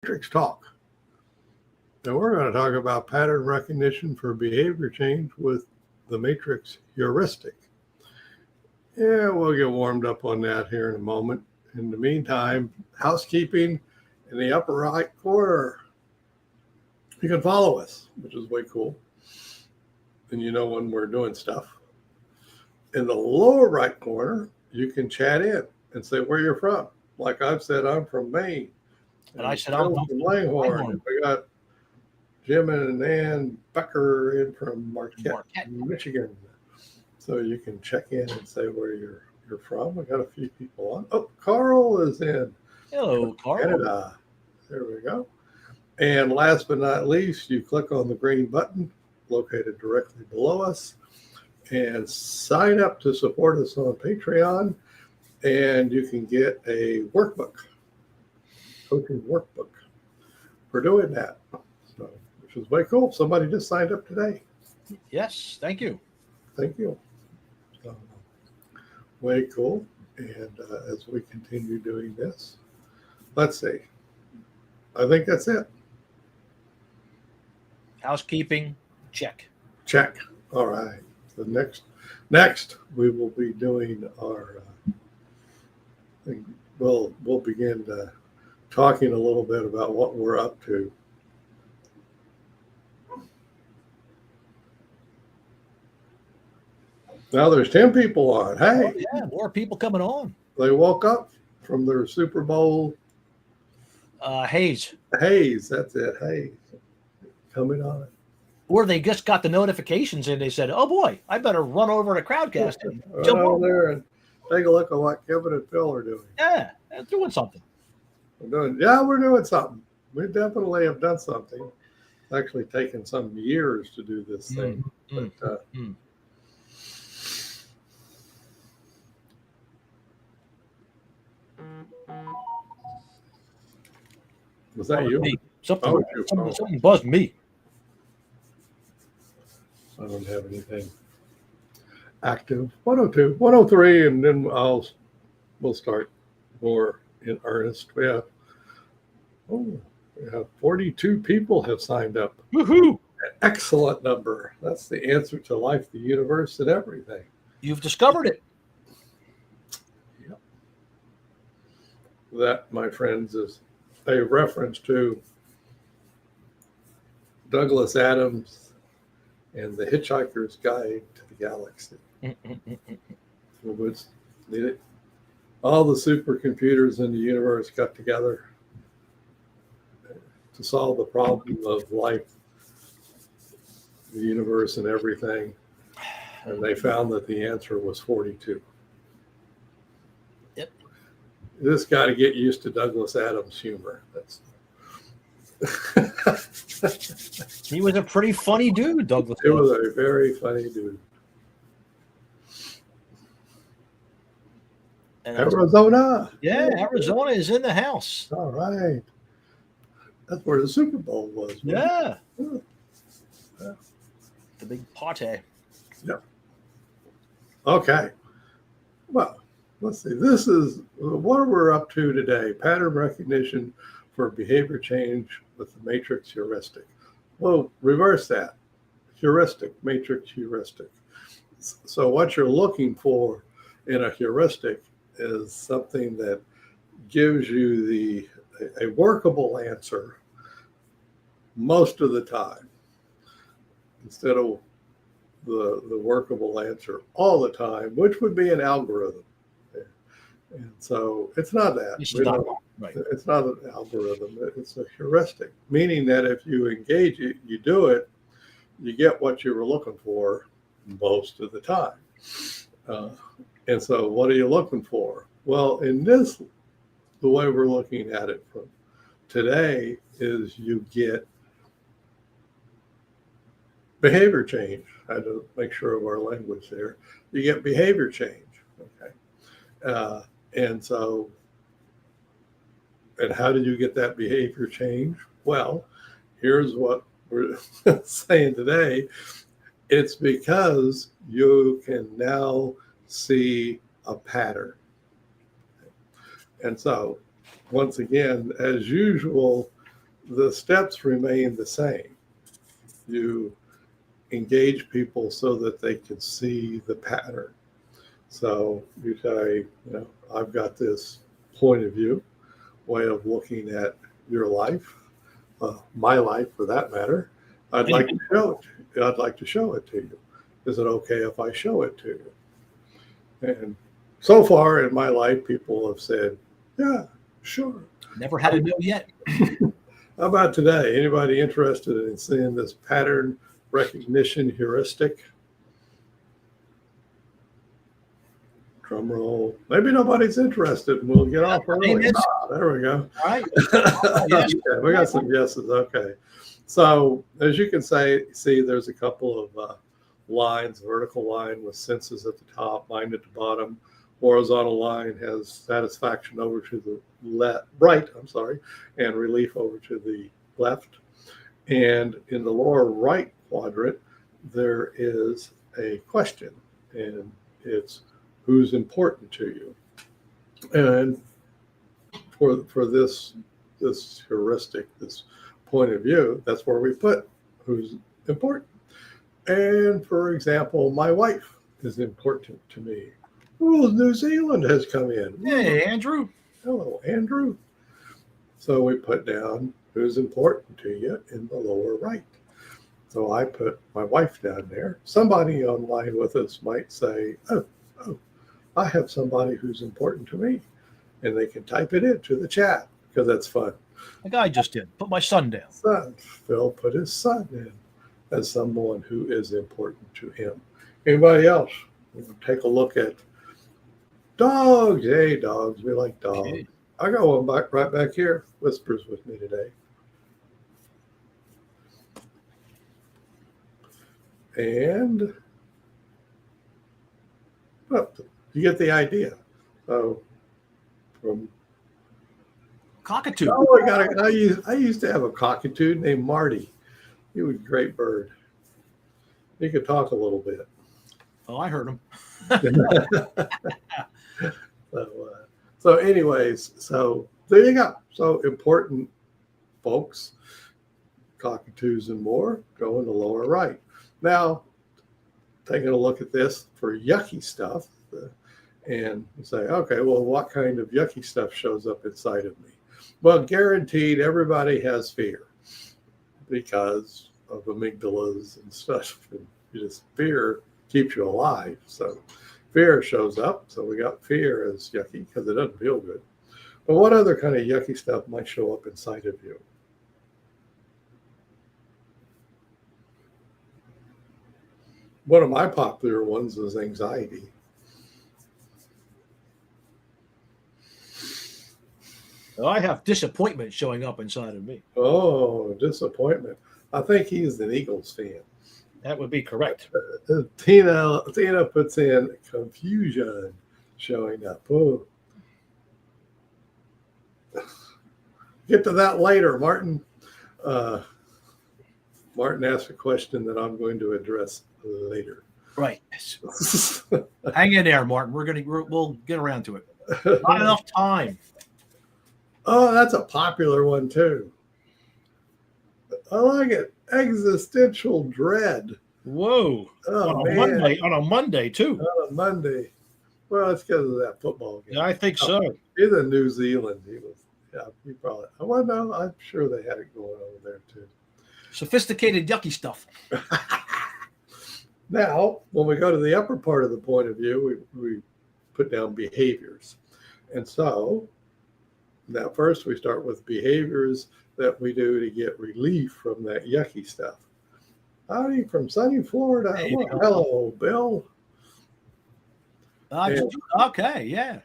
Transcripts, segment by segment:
Matrix Talk. Now we're going to talk about pattern recognition for behavior change with the Matrix Heuristic. Yeah, we'll get warmed up on that here in a moment. In the meantime, housekeeping in the upper right corner. You can follow us, which is way cool. And you know when we're doing stuff. In the lower right corner, you can chat in and say where you're from. Like I've said, I'm from Maine. And I said, I'm from Langhorne. And we got Jim and Ann Becker in from Marquette, Michigan. So you can check in and say where you're from. We got a few people on. Oh, Carl is in. Hello, Carl. Canada. There we go. And last but not least, you click on the green button located directly below us and sign up to support us on Patreon. And you can get a workbook, coaching workbook for doing that. So, which is way cool. Somebody just signed up today. Yes, thank you. Thank you. So, way cool. And as we continue doing this, let's see. I think that's it. Housekeeping, check. Check. All right. So next we will be doing our. We'll begin talking a little bit about what we're up to. Now there's 10 people on. Hey. Oh, yeah, more people coming on. They woke up from their Super Bowl. Haze. Haze, that's it. Haze. Coming on. Or they just got the notifications and they said, oh boy, I better run over to Crowdcast and jump over there and take a look at what Kevin and Phil are doing. Yeah, they're doing something. We're doing something. We definitely have done something. It's actually taken some years to do this thing. Was that you? Something buzzed me. I don't have anything active. 102, 103, and then we'll start more in earnest. We have 42 people have signed up. Woohoo! Excellent number. That's the answer to life, the universe, and everything. You've discovered it. Yep. That, my friends, is a reference to Douglas Adams and the Hitchhiker's Guide to the Galaxy. All the supercomputers in the universe got together to solve the problem of life, the universe, and everything. And they found that the answer was 42. Yep. You just got to get used to Douglas Adams' humor. He was a pretty funny dude, Douglas. He was a very funny dude. And Arizona. Yeah, Arizona is in the house. All right. That's where the Super Bowl was. Yeah. The big party. Yep. Okay. Well, let's see. This is what we're up to today. Pattern recognition for behavior change with the Matrix Heuristic. Well, reverse that. Heuristic, Matrix Heuristic. So what you're looking for in a heuristic is something that gives you a workable answer most of the time, instead of the workable answer all the time, which would be an algorithm. And so it's not that. It's not an algorithm. It's a heuristic, meaning that if you engage it, you do it, you get what you were looking for most of the time. And so what are you looking for? Well, in this, the way we're looking at it from today is you get behavior change. I had to make sure of our language there. You get behavior change. Okay. And how do you get that behavior change? Well, here's what we're saying today. It's because you can now see a pattern. And so, once again, as usual, the steps remain the same. You engage people so that they can see the pattern. So you say, I've got this point of view, way of looking at your life, my life for that matter. I'd like to show it. I'd like to show it to you. Is it okay if I show it to you? And so far in my life, people have said, yeah, sure. Never had a no yet. How about today? Anybody interested in seeing this pattern recognition heuristic? Drum roll. Maybe nobody's interested. We'll get off early. There we go. All right. Yes. Okay, we got some yeses. Okay. So as you can see, there's a couple of lines, vertical line with senses at the top, mind at the bottom. Horizontal line has satisfaction over to the right, and relief over to the left. And in the lower right quadrant, there is a question, and it's who's important to you. And for this heuristic, this point of view, that's where we put who's important. And for example, my wife is important to me. Oh, New Zealand has come in. Hey, Andrew. Hello, Andrew. So we put down who's important to you in the lower right. So I put my wife down there. Somebody online with us might say, oh, I have somebody who's important to me. And they can type it into the chat because that's fun. Like I just did. Put my son down. Son. Phil put his son in as someone who is important to him. Anybody else? We'll take a look at dogs. Hey, dogs. We like dogs. Okay. I got one right back here. Whispers with me today. And well, you get the idea. So from cockatoo. Oh, I used to have a cockatoo named Marty. He was a great bird. He could talk a little bit. Oh, I heard him. So anyways, so there you go. So important folks, cockatoos and more, go in the lower right. Now, taking a look at this for yucky stuff, and say, okay, well, what kind of yucky stuff shows up inside of me? Well, guaranteed everybody has fear because of amygdalas and stuff. And fear keeps you alive. So fear shows up. So we got fear as yucky because it doesn't feel good. But what other kind of yucky stuff might show up inside of you? One of my popular ones is anxiety. I have disappointment showing up inside of me. Oh, disappointment. I think he's an Eagles fan. That would be correct. Tina puts in confusion showing up. Oh. Get to that later, Martin. Martin asked a question that I'm going to address later. Right. Hang in there, Martin. We'll get around to it. Not enough time. Oh, that's a popular one too. I like it. Existential dread. Whoa. Oh, on a Monday too. On a Monday. Well, it's because of that football game. Yeah, I think so. He's in New Zealand. He probably. Well, no, I'm sure they had it going over there too. Sophisticated, yucky stuff. Now, when we go to the upper part of the point of view, we put down behaviors. And so, now first we start with behaviors that we do to get relief from that yucky stuff. Howdy from sunny Florida. Hey, hello, Bill. Okay, yeah.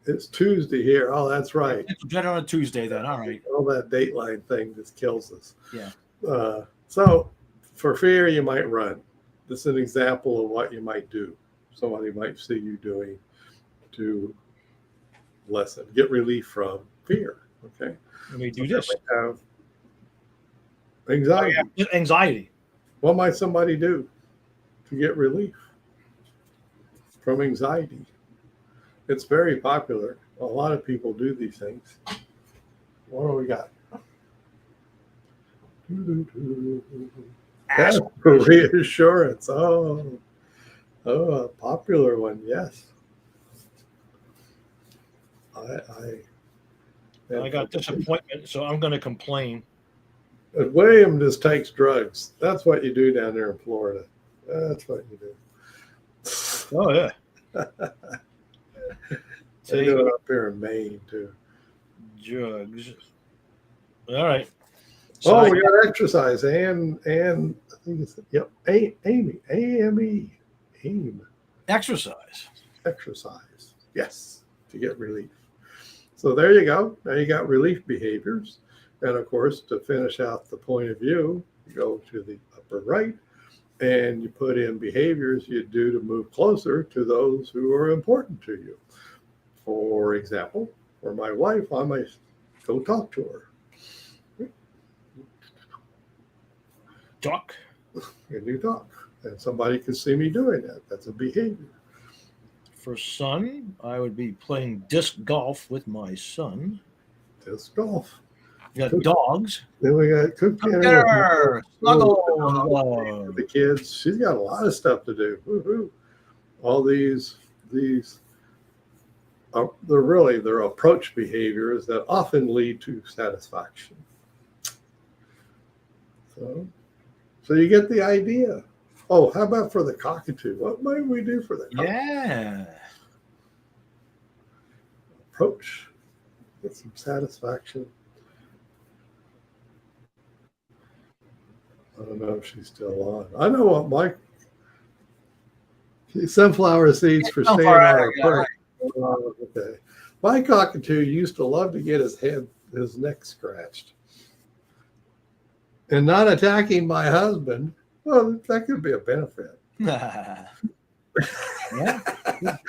It's Tuesday here. Oh, that's right. It's better on a Tuesday then. All right. All that Dateline thing just kills us. Yeah. So for fear, you might run. This is an example of what you might do. Somebody might see you doing to get relief from fear. Okay. Let me do this. Have anxiety. Oh, yeah. Anxiety. What might somebody do to get relief from anxiety? It's very popular. A lot of people do these things. What do we got? That's for reassurance. Oh, a popular one. Yes. I got disappointment, so I'm going to complain. William just takes drugs. That's what you do down there in Florida. That's what you do. Oh yeah. They do it up here in Maine too. Drugs. All right. So we got exercise and I think it's AME. Exercise. Exercise. Yes, to get relief. So there you go. Now you got relief behaviors. And of course, to finish out the point of view, you go to the upper right and you put in behaviors you do to move closer to those who are important to you. For example, for my wife, I might go talk to her. Talk. And you talk. And somebody can see me doing that. That's a behavior. For son, I would be playing disc golf with my son. Disc golf. We got dogs. Then we got cook dinner. Snuggle. The kids. She's got a lot of stuff to do. Woo-hoo. All these are they're approach behaviors that often lead to satisfaction. So you get the idea. Oh, how about for the cockatoo? What might we do for the cockatoo? Yeah. Approach. Get some satisfaction. I don't know if she's still on. I know what sunflower seeds for staying on our perch. Oh, okay. My cockatoo used to love to get his neck scratched. And not attacking my husband, well, that could be a benefit. Yeah.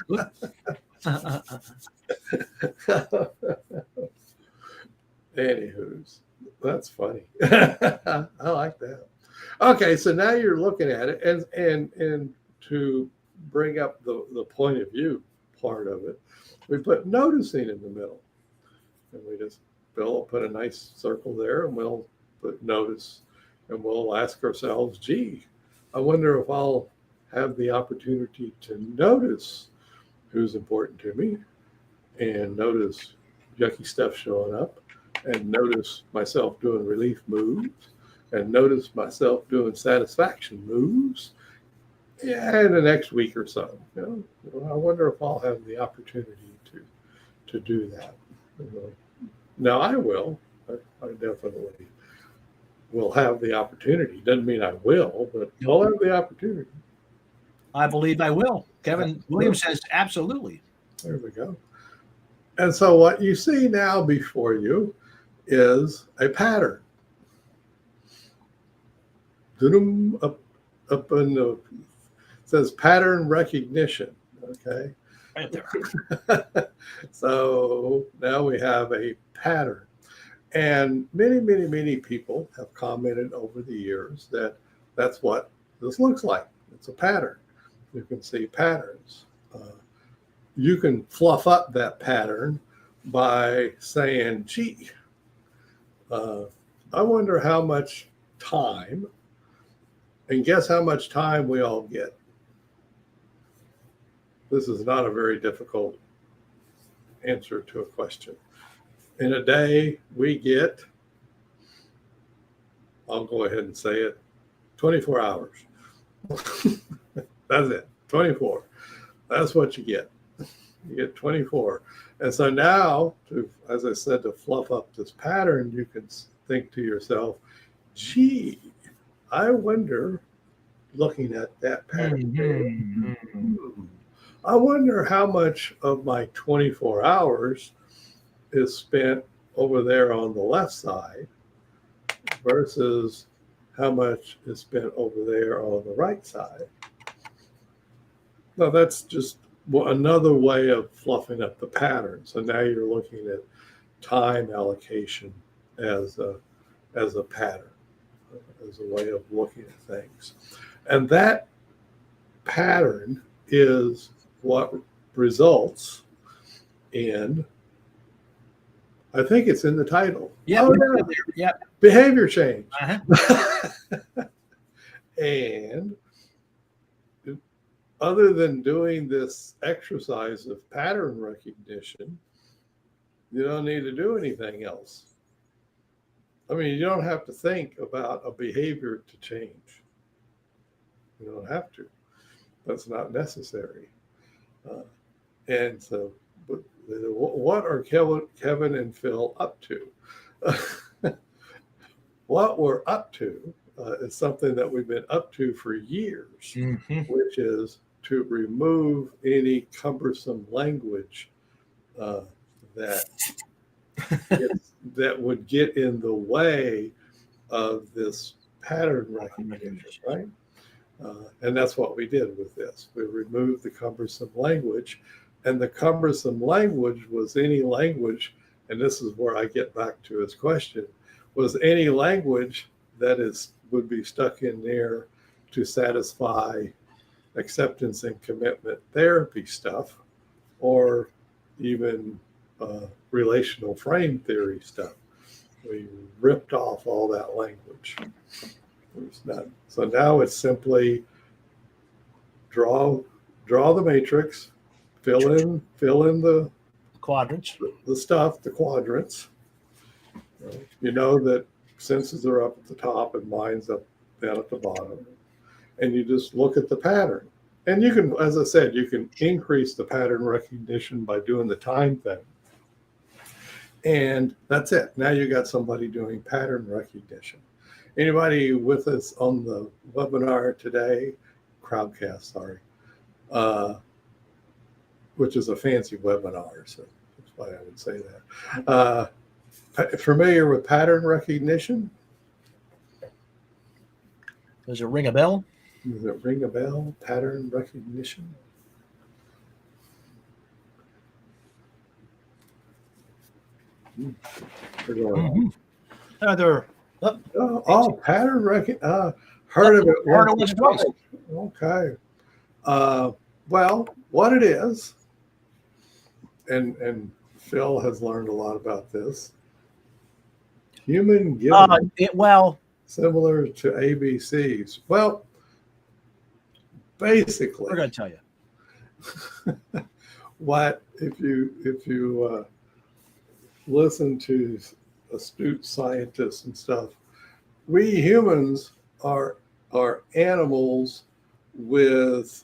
Good. Anywho's, that's funny. I like that. Okay, so now you're looking at it, and to bring up the point of view part of it, we put noticing in the middle, and we just put a nice circle there, and we'll put notice, and we'll ask ourselves, gee, I wonder if I'll have the opportunity to notice who's important to me, and notice yucky stuff showing up, and notice myself doing relief moves, and notice myself doing satisfaction moves, in the next week or so. I wonder if I'll have the opportunity to do that. Now I will. I definitely will have the opportunity. Doesn't mean I will, but I'll have the opportunity. I believe I will. Kevin Williams says absolutely. There we go. And so what you see now before you is a pattern. Up in the, it says pattern recognition. Okay. Right there. So now we have a pattern. And many people have commented over the years that that's what this looks like. It's a pattern. You can see patterns. You can fluff up that pattern by saying, gee, I wonder how much time, and guess how much time we all get. This is not a very difficult answer to a question. In a day, we get, I'll go ahead and say it, 24 hours. That's it, 24. That's what you get. You get 24. And so now, as I said, to fluff up this pattern, you can think to yourself, gee, I wonder, looking at that pattern, I wonder how much of my 24 hours is spent over there on the left side versus how much is spent over there on the right side. Now that's just another way of fluffing up the pattern. So now you're looking at time allocation as a pattern, as a way of looking at things. And that pattern is what results in, I think it's in the title. Yeah. Oh, yeah. behavior change. Uh-huh. And other than doing this exercise of pattern recognition, you don't need to do anything else. I mean, you don't have to think about a behavior to change. You don't have to. That's not necessary. And so, but what are Kevin and Phil up to? What we're up to is something that we've been up to for years, which is to remove any cumbersome language that that would get in the way of this pattern recognition, right? And that's what we did with this. We removed the cumbersome language, and the cumbersome language was any language, and this is where I get back to his question, was any language that would be stuck in there to satisfy acceptance and commitment therapy stuff, or even relational frame theory stuff. We ripped off all that language. There's none. So now it's simply draw the matrix, fill in the quadrants, the stuff, the quadrants. You know that senses are up at the top and mind's up down at the bottom, and you just look at the pattern. And you can, as I said, you can increase the pattern recognition by doing the time thing. And that's it. Now you got somebody doing pattern recognition. Anybody with us on the webinar today, Crowdcast, sorry, which is a fancy webinar, so that's why I would say that. Familiar with pattern recognition? Does it ring a bell? Does it ring a bell? Pattern recognition? Pattern recognition. Heard of it once or twice. Okay. Well, what it is, and Phil has learned a lot about this. Human giving. Similar to ABCs. Well, basically, we're going to tell you. What if you listen to astute scientists and stuff? We humans are animals with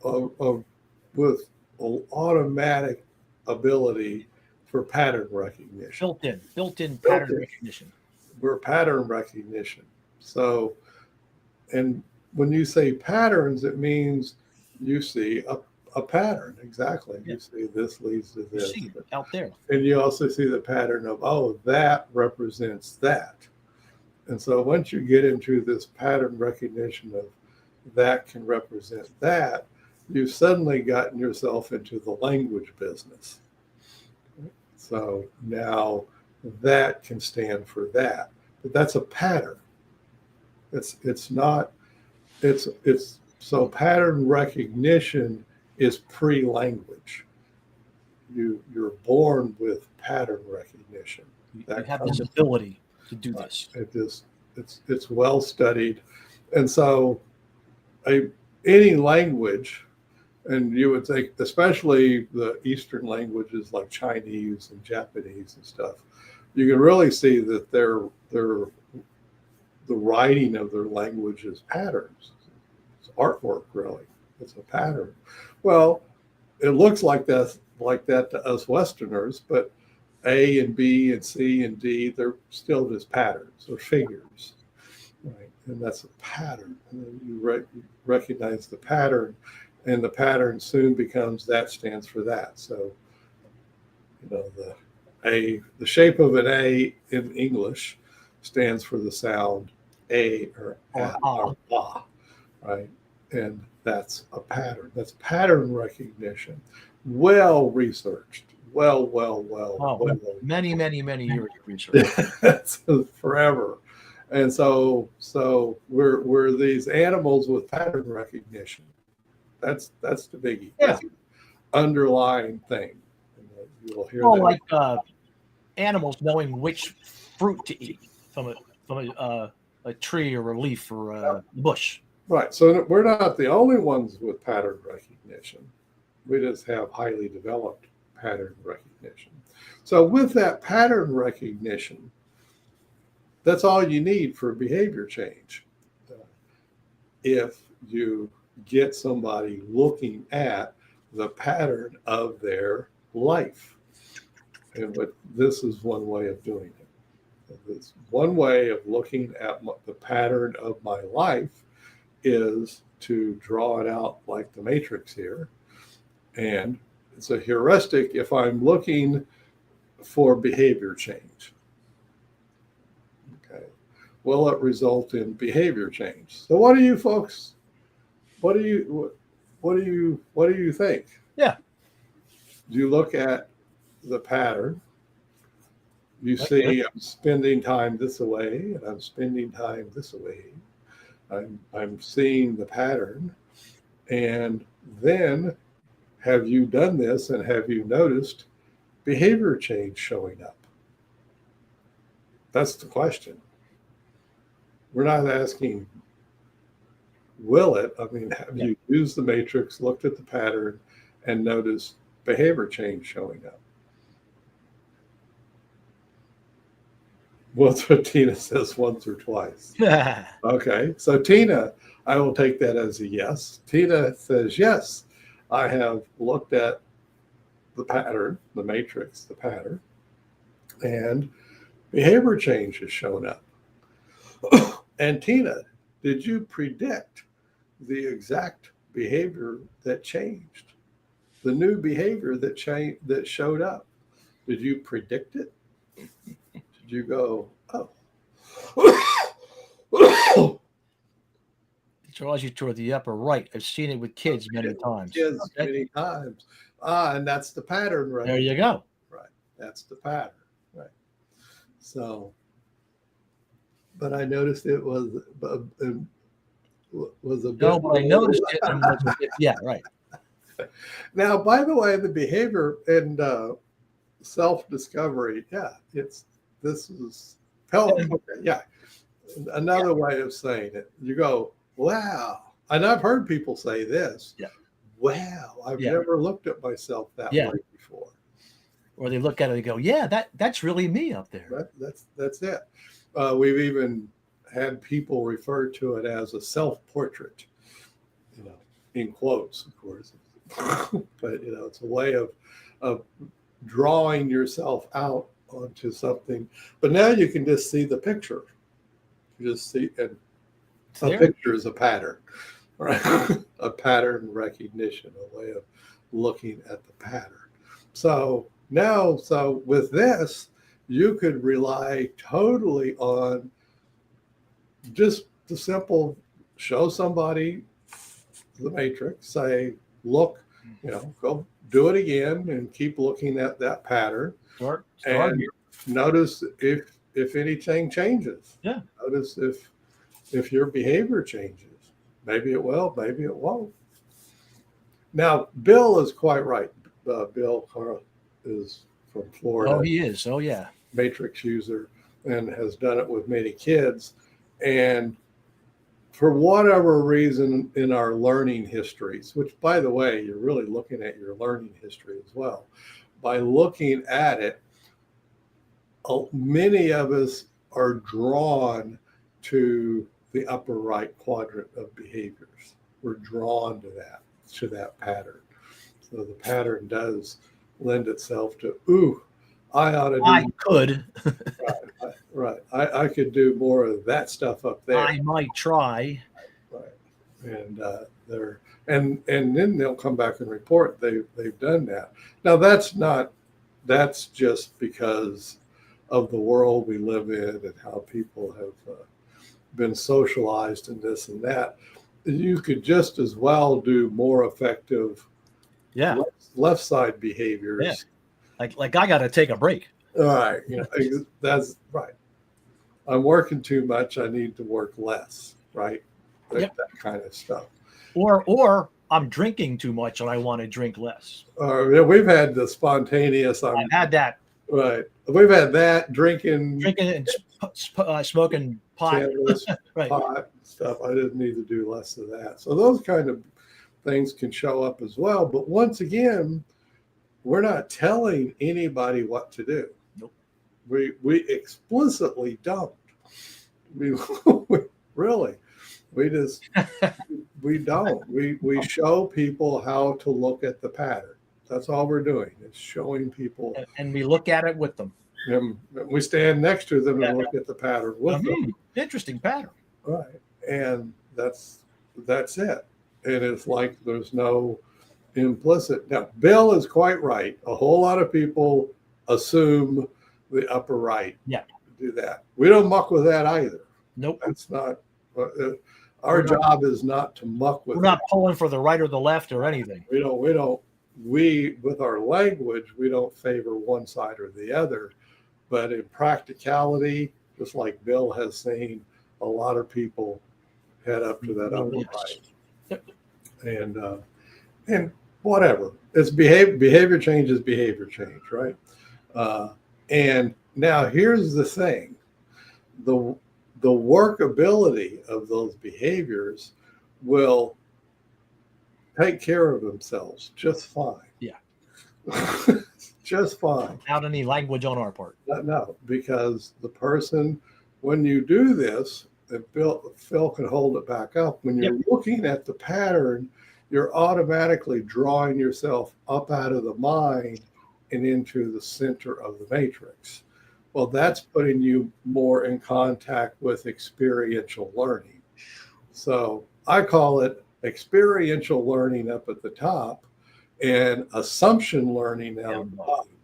an automatic ability for pattern recognition. Built-in pattern recognition. We're pattern recognition. So, and when you say patterns, it means you see a pattern. Exactly. Yeah. You see this leads to this. You see it out there. And you also see the pattern of, oh, that represents that. And so once you get into this pattern recognition of that can represent that, you've suddenly gotten yourself into the language business. So now that can stand for that, but that's a pattern. So pattern recognition is pre-language. You're born with pattern recognition. You have this ability to do this. It's well studied, and so any language, and you would think, especially the Eastern languages like Chinese and Japanese and stuff, you can really see that the writing of their language is patterns. It's artwork, really. It's a pattern. Well, it looks like that to us Westerners, but A and B and C and D, they're still just patterns or figures, right? And that's a pattern. And then you recognize the pattern, and the pattern soon becomes that stands for that. So, the shape of an A in English stands for the sound A or ah, right? And that's a pattern. That's pattern recognition. Well researched. Well. Many years of research. That's forever. And so we're these animals with pattern recognition. That's the biggie. Yeah. That's the underlying thing. And you'll hear that. Like animals knowing which fruit to eat. a tree or a leaf or a bush. Right. So we're not the only ones with pattern recognition. We just have highly developed pattern recognition. So with that pattern recognition, that's all you need for behavior change. If you get somebody looking at the pattern of their life. And this is one way of doing it. This one way of looking at the pattern of my life is to draw it out like the matrix here. And it's a heuristic if I'm looking for behavior change. Okay. Will it result in behavior change? So what do you folks, what do you think? Yeah. Do you look at the pattern? You see, I'm spending time this way, and I'm spending time this way. I'm seeing the pattern, and then have you done this, and have you noticed behavior change showing up? That's the question. We're not asking, will it? I mean, have you used the matrix, looked at the pattern, and noticed behavior change showing up? Well, that's what Tina says, once or twice. Okay, so Tina, I will take that as a yes. Tina says, yes, I have looked at the pattern, the matrix, the pattern, and behavior change has shown up. And Tina, did you predict the exact behavior that changed? The new behavior that showed up? Did you predict it? Did you go, oh? It draws you toward the upper right. I've seen it with kids many times. Kids many times. And that's the pattern, right? There you go. Right. That's the pattern. Right. So, but I noticed it was a bit. No, but I noticed it. And yeah, right. Now, by the way, the behavior and self-discovery, this is help. Okay, yeah. Another way of saying it, you go, wow. And I've heard people say this. Yeah. Wow, I've never looked at myself that way before. Or they look at it and go, yeah, that's really me up there. That's it. We've even had people refer to it as a self-portrait, in quotes, of course. But it's a way of drawing yourself out onto something. But now you can just see the picture. You just see, and a picture is a pattern, right? A pattern recognition, a way of looking at the pattern. So with this, you could rely totally on just the simple show somebody the matrix, say, look, go do it again and keep looking at that pattern. Start and notice if anything changes. Yeah. Notice if your behavior changes. Maybe it will, maybe it won't. Now, Bill is quite right. Bill Carl is from Florida. Oh, he is. Oh, yeah. Matrix user, and has done it with many kids. And for whatever reason in our learning histories, which, by the way, you're really looking at your learning history as well. By looking at it, many of us are drawn to the upper right quadrant of behaviors. We're drawn to that pattern. So the pattern does lend itself to, I ought to do. I could. Right. I could do more of that stuff up there. I might try. Right. And and then they'll come back and report they've done that. Now that's just because of the world we live in and how people have been socialized and this and that. You could just as well do more effective left side behaviors. Yeah. Like I got to take a break. All right. That's right. I'm working too much. I need to work less. Right. That kind of stuff. Or I'm drinking too much and I want to drink less. We've had the spontaneous. I've had that. Right. We've had that drinking and smoking pot. cannabis, Right. pot, stuff. I didn't need to do less of that. So those kind of things can show up as well. But once again, we're not telling anybody what to do. Nope. We explicitly don't. We, really, we just we don't. We show people how to look at the pattern. That's all we're doing. Is showing people, and we look at it with them. and we stand next to them and look at the pattern with them. Interesting pattern. Right, and that's it. And it's like there's no implicit. Now, Bill is quite right. A whole lot of people assume the upper right. Yeah. Do that. We don't muck with that either. Nope. That's not our job. Is not to muck with. We're not pulling for the right or the left or anything. We with our language, we don't favor one side or the other. But in practicality, just like Bill has seen, a lot of people head up to that upper right. Yep. And whatever. It's behavior change is behavior change, right? And now here's the thing. The workability of those behaviors will take care of themselves just fine. Yeah. Just fine. Without any language on our part. No, because the person, when you do this, and Phil can hold it back up, when you're looking at the pattern, you're automatically drawing yourself up out of the mind and into the center of the matrix. Well, that's putting you more in contact with experiential learning. So I call it experiential learning up at the top and assumption learning down at the bottom.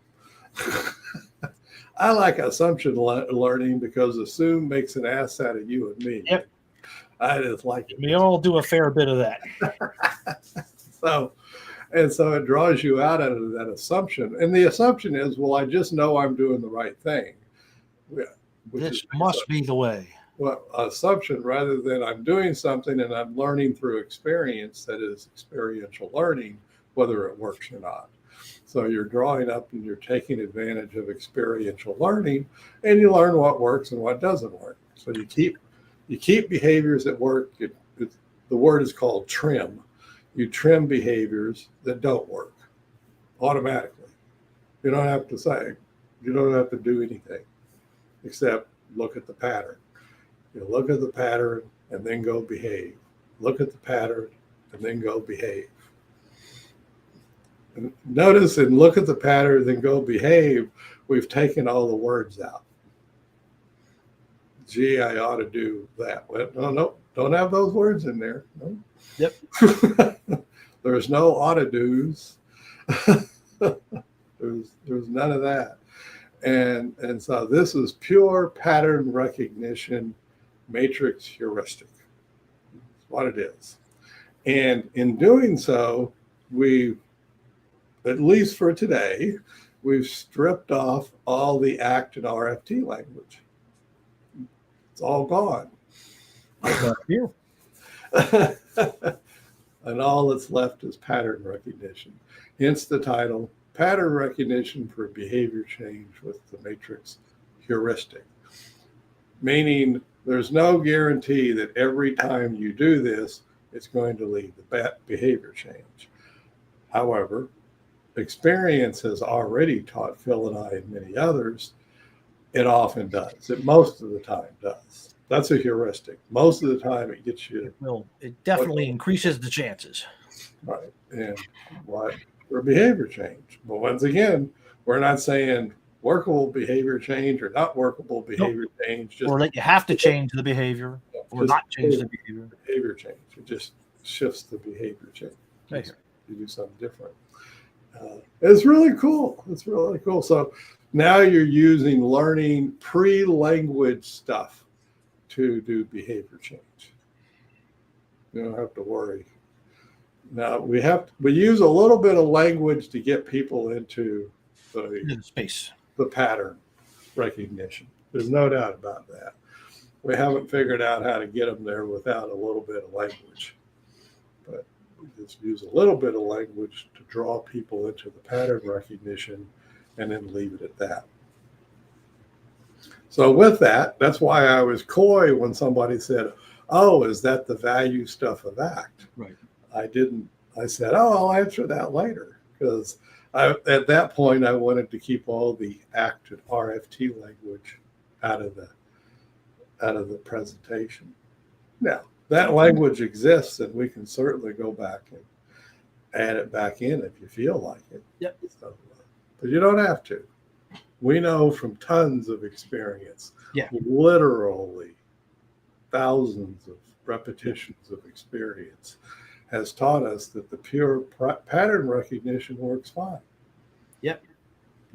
I like assumption learning because assume makes an ass out of you and me. Yep. I just like it. We all do a fair bit of that. So it draws you out of that assumption. And the assumption is, well, I just know I'm doing the right thing. This must be the way. Well, assumption rather than I'm doing something and I'm learning through experience, that is experiential learning, whether it works or not. So you're drawing up and you're taking advantage of experiential learning, and you learn what works and what doesn't work. So you keep behaviors that work. The word is called trim. You trim behaviors that don't work automatically. You don't have to say, you don't have to do anything except look at the pattern. You look at the pattern and then go behave. Look at the pattern and then go behave. And notice and look at the pattern, then go behave. We've taken all the words out. Gee, I ought to do that. Well, no, don't have those words in there. No. Yep. There's no ought to do's. There's none of that. And so this is pure pattern recognition matrix heuristic. That's what it is. And in doing so, we've, at least for today, we've stripped off all the ACT and RFT language. It's all gone. Here. And all that's left is pattern recognition. Hence the title, Pattern Recognition for Behavior Change with the Matrix Heuristic. Meaning there's no guarantee that every time you do this, it's going to lead to behavior change. However, experience has already taught Phil and I and many others, it often does. It most of the time does. That's a heuristic. Most of the time it gets you. Well, it definitely increases the chances. Right. And what for behavior change. But once again, we're not saying workable behavior change or not workable behavior change. Or that you have to change the behavior or not change the behavior. Behavior change. It just shifts the behavior change. Right. You do something different. It's really cool. It's really cool. So now you're using learning pre-language stuff to do behavior change. You don't have to worry. Now we use a little bit of language to get people into the space, the pattern recognition. There's no doubt about that. We haven't figured out how to get them there without a little bit of language, but we just use a little bit of language to draw people into the pattern recognition and then leave it at that. So with that, that's why I was coy when somebody said, "Oh, is that the value stuff of ACT?" Right. I didn't. I said, "Oh, I'll answer that later," because at that point I wanted to keep all the ACT and RFT language out of the presentation. Now that language exists, and we can certainly go back and add it back in if you feel like it. Yep. So, but you don't have to. We know from tons of experience, Yeah. literally thousands of repetitions of experience has taught us that the pure pattern recognition works fine. Yep.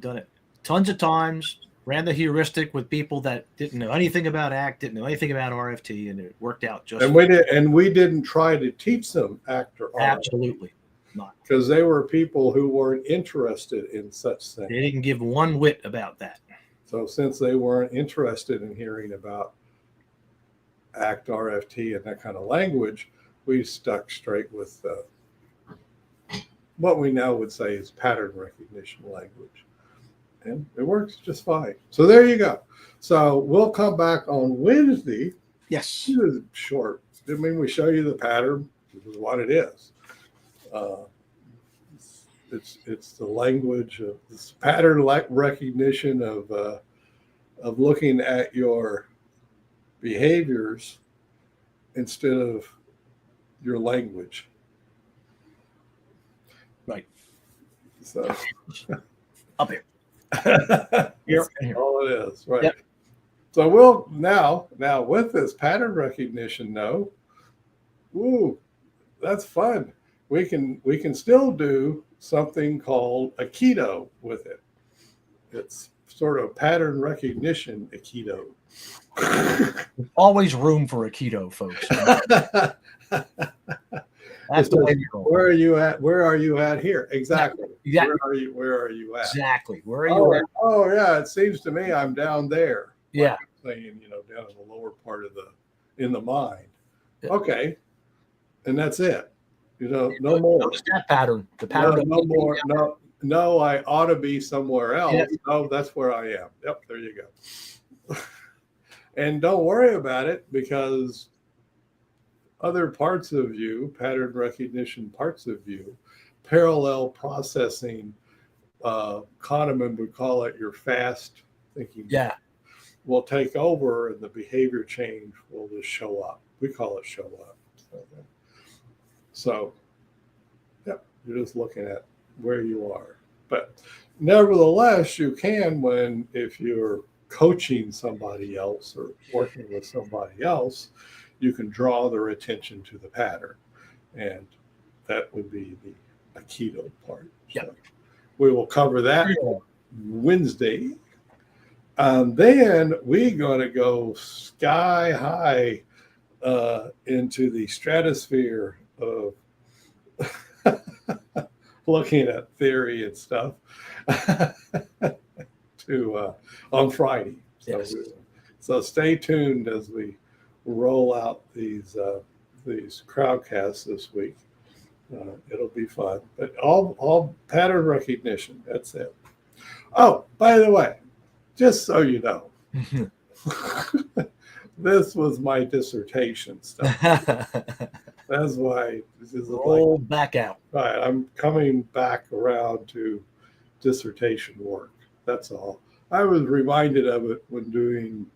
Done it tons of times. Ran the heuristic with people that didn't know anything about ACT, didn't know anything about RFT, and it worked out just. And we didn't try to teach them ACT or RFT. Absolutely not. Because they were people who weren't interested in such things. They didn't give one whit about that. So since they weren't interested in hearing about ACT, RFT, and that kind of language, we stuck straight with what we now would say is pattern recognition language. And it works just fine. So there you go. So we'll come back on Wednesday. Yes. This is short. I mean, we show you the pattern. This is what it is. It's the language of this pattern recognition of looking at your behaviors instead of your language. Right. So up here. Here. All it is. Right. Yep. So we'll now with this pattern recognition, that's fun. We can still do something called Aikido with it. It's sort of pattern recognition Aikido. Always room for Aikido, folks. That's the way we roll. Where are you at? Where are you at here? Exactly. Exactly. Where are you at? Exactly. Where are you at? Oh yeah, it seems to me I'm down there. Yeah. Like saying, down in the lower part of in the mind. Yeah. Okay. And that's it. No more. Notice that pattern. The pattern. No more. No, I ought to be somewhere else. Yeah. No, that's where I am. Yep, there you go. And don't worry about it, because other parts of you, pattern recognition parts of you, parallel processing, Kahneman would call it your fast thinking. Yeah. Will take over, and the behavior change will just show up. We call it show up. So, yep, you're just looking at where you are. But nevertheless, you can, if you're coaching somebody else or working with somebody else, you can draw their attention to the pattern. And that would be the Aikido part. Yep. So we will cover that Wednesday. Then we're going to go sky high into the stratosphere of looking at theory and stuff on Friday. So, yes. So stay tuned as we roll out these crowdcasts this week. It'll be fun, but all pattern recognition. That's it. Oh, by the way, just so you know, this was my dissertation stuff. That's why this is roll back out. Right, I'm coming back around to dissertation work. That's all. I was reminded of it when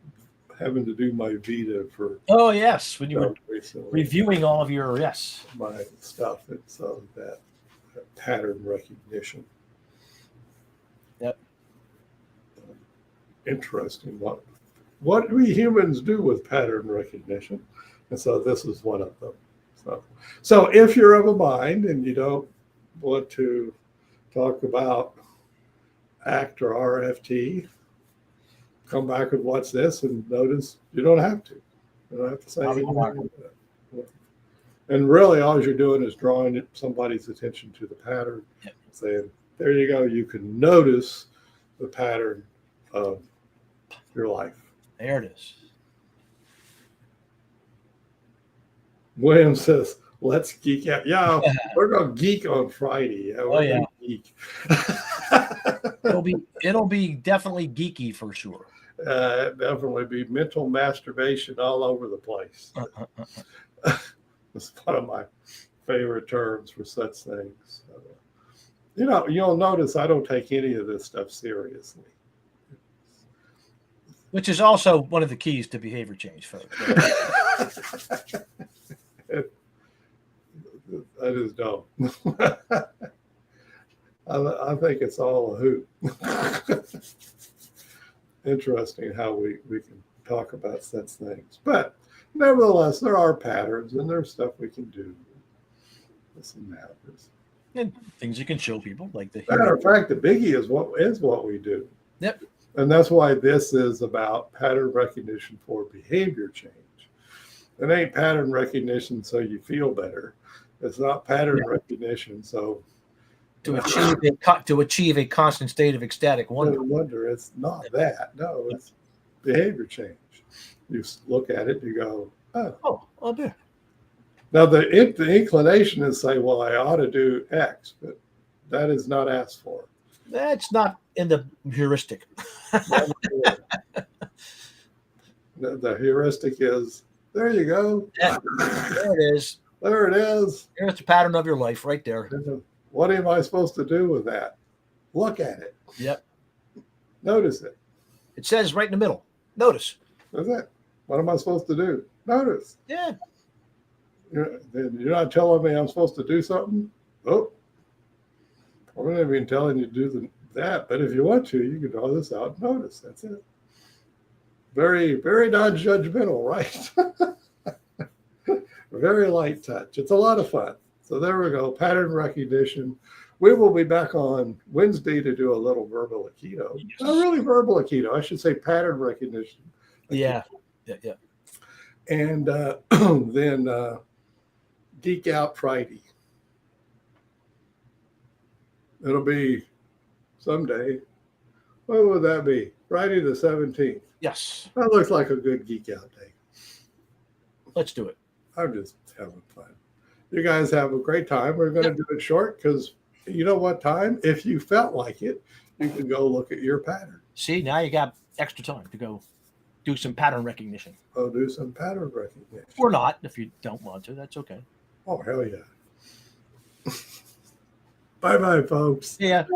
having to do my Vita for. Oh yes, when you were recently, reviewing all of your my stuff, and so that pattern recognition. Yep. Interesting. What we humans do with pattern recognition, and so this is one of them. So if you're of a mind and you don't want to talk about ACT or RFT, come back and watch this and notice you don't have to. You don't have to say anything. And really all you're doing is drawing somebody's attention to the pattern, saying, there you go, you can notice the pattern of your life. There it is. William says, let's geek out. Yeah, we're going to geek on Friday. Yeah, Geek. It'll be definitely geeky for sure. It'd definitely be mental masturbation all over the place. It's one of my favorite terms for such things. You'll notice I don't take any of this stuff seriously. Which is also one of the keys to behavior change, folks. I just don't. I think it's all a hoot. Interesting how we can talk about such things. But nevertheless, there are patterns and there's stuff we can do. This matters. And things you can show people, like the Matter of fact, the biggie is what we do. Yep. And that's why this is about pattern recognition for behavior change. It ain't pattern recognition so you feel better. It's not pattern recognition so to achieve a constant state of ecstatic wonder. It's not that. No, it's behavior change. You look at it, you go, Oh dear. Now the inclination is say, well, I ought to do X, but that is not asked for. That's not in the heuristic. The heuristic is, there you go. Yeah, there it is. There it is. There's the pattern of your life right there. What am I supposed to do with that? Look at it. Yep. Notice it. It says right in the middle. Notice. That's it. What am I supposed to do? Notice. Yeah. You're not telling me I'm supposed to do something? Oh, I'm not even telling you to do that. But if you want to, you can draw this out and notice. That's it. Very, very non-judgmental, right? Very light touch. It's a lot of fun. So there we go. Pattern recognition. We will be back on Wednesday to do a little verbal Aikido. Yes. Not really verbal Aikido. I should say pattern recognition. Yeah. And then Geek Out Friday. It'll be someday. What would that be? Friday the 17th. Yes. That looks like a good Geek Out day. Let's do it. I'm just having fun. You guys have a great time. We're going to do it short because you know what time? If you felt like it, you can go look at your pattern. See, now you got extra time to go do some pattern recognition. Go do some pattern recognition. Or not, if you don't want to. That's okay. Oh, hell yeah. Bye-bye, folks. Yeah.